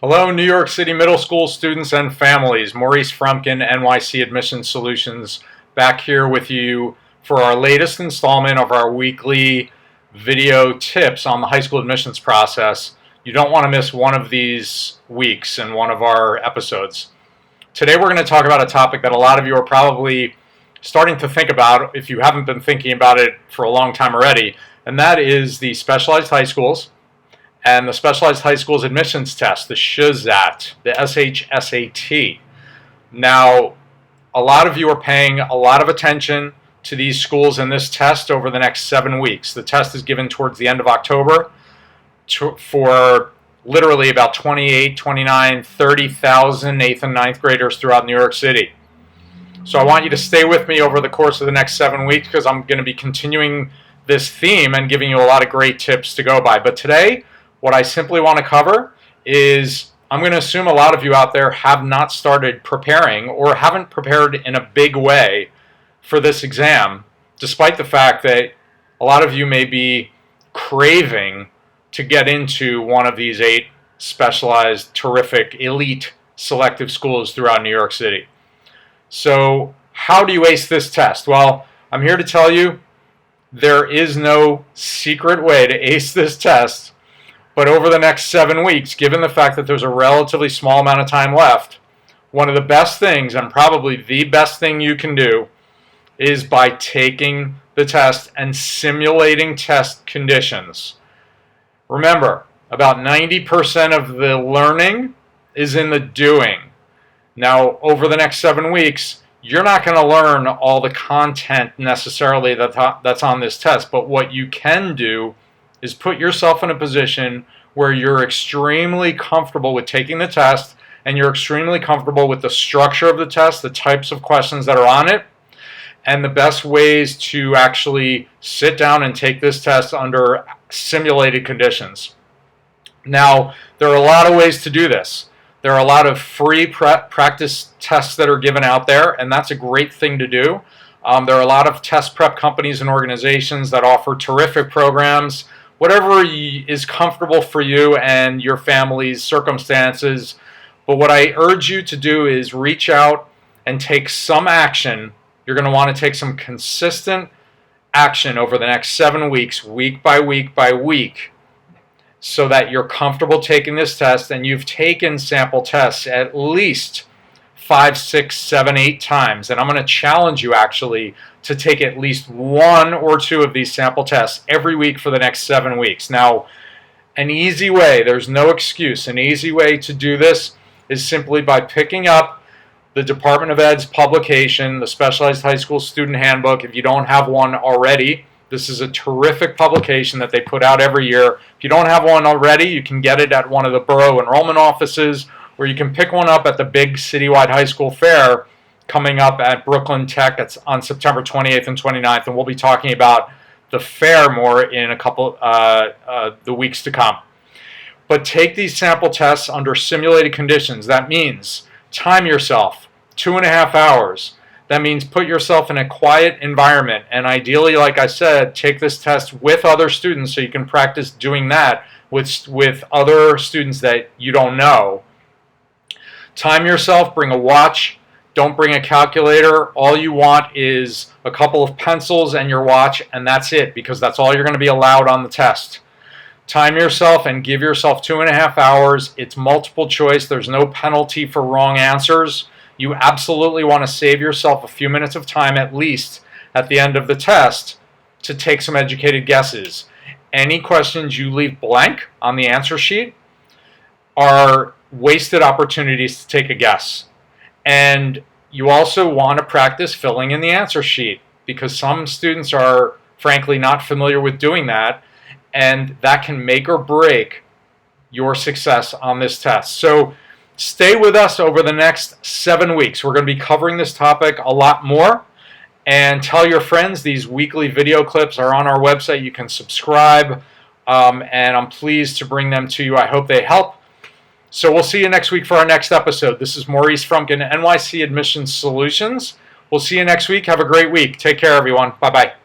Hello, New York City middle school students and families. Maurice Frumkin, NYC Admissions Solutions, back here with you for our latest installment of our weekly video tips on the high school admissions process. You don't want to miss one of these weeks in one of our episodes. Today we're going to talk about a topic that a lot of you are probably starting to think about if you haven't been thinking about it for a long time already, and that is the specialized high schools and the Specialized High Schools Admissions Test, the SHSAT, the SHSAT. Now, a lot of you are paying a lot of attention to these schools and this test over the next 7 weeks. The test is given towards the end of October for literally about 28, 29, 30,000 8th and 9th graders throughout New York City. So I want you to stay with me over the course of the next 7 weeks because I'm going to be continuing this theme and giving you a lot of great tips to go by. But today, what I simply want to cover is I'm going to assume a lot of you out there have not started preparing or haven't prepared in a big way for this exam, despite the fact that a lot of you may be craving to get into one of these 8 specialized, terrific, elite, selective schools throughout New York City. So how do you ace this test? Well, I'm here to tell you there is no secret way to ace this test. But over the next 7 weeks, given the fact that there's a relatively small amount of time left, one of the best things, and probably the best thing you can do, is by taking the test and simulating test conditions. Remember, about 90% of the learning is in the doing. Now, over the next 7 weeks, you're not going to learn all the content necessarily that's on this test, but what you can do is put yourself in a position where you're extremely comfortable with taking the test and you're extremely comfortable with the structure of the test, the types of questions that are on it, and the best ways to actually sit down and take this test under simulated conditions. Now, there are a lot of ways to do this. There are a lot of free practice tests that are given out there, and that's a great thing to do. There are a lot of test prep companies and organizations that offer terrific programs. Whatever is comfortable for you and your family's circumstances. But what I urge you to do is reach out and take some action. You're going to want to take some consistent action over the next 7 weeks, week by week by week, so that you're comfortable taking this test and you've taken sample tests at least 5, 6, 7, 8 times. And I'm going to challenge you actually to take at least 1 or 2 of these sample tests every week for the next 7 weeks. Now, an easy way, there's no excuse, an easy way to do this is simply by picking up the Department of Ed's publication, the Specialized High School Student Handbook. If you don't have one already, this is a terrific publication that they put out every year. If you don't have one already, you can get it at one of the borough enrollment offices, or you can pick one up at the big citywide high school fair coming up at Brooklyn Tech. It's on September 28th and 29th, and we'll be talking about the fair more in a couple the weeks to come. But take these sample tests under simulated conditions. That means time yourself 2.5 hours. That means put yourself in a quiet environment, and ideally, like I said, take this test with other students so you can practice doing that with other students that you don't know. Time yourself, bring a watch, don't bring a calculator. All you want is a couple of pencils and your watch, and that's it, because that's all you're going to be allowed on the test. Time yourself and give yourself 2.5 hours. It's multiple choice. There's no penalty for wrong answers. You absolutely want to save yourself a few minutes of time at least at the end of the test to take some educated guesses. Any questions you leave blank on the answer sheet are wasted opportunities to take a guess. And you also want to practice filling in the answer sheet because some students are frankly not familiar with doing that, and that can make or break your success on this test. So stay with us over the next 7 weeks. We're going to be covering this topic a lot more. And tell your friends, these weekly video clips are on our website. You can subscribe, and I'm pleased to bring them to you. I hope they help. So we'll see you next week for our next episode. This is Maurice Frumkin, NYC Admissions Solutions. We'll see you next week. Have a great week. Take care, everyone. Bye-bye.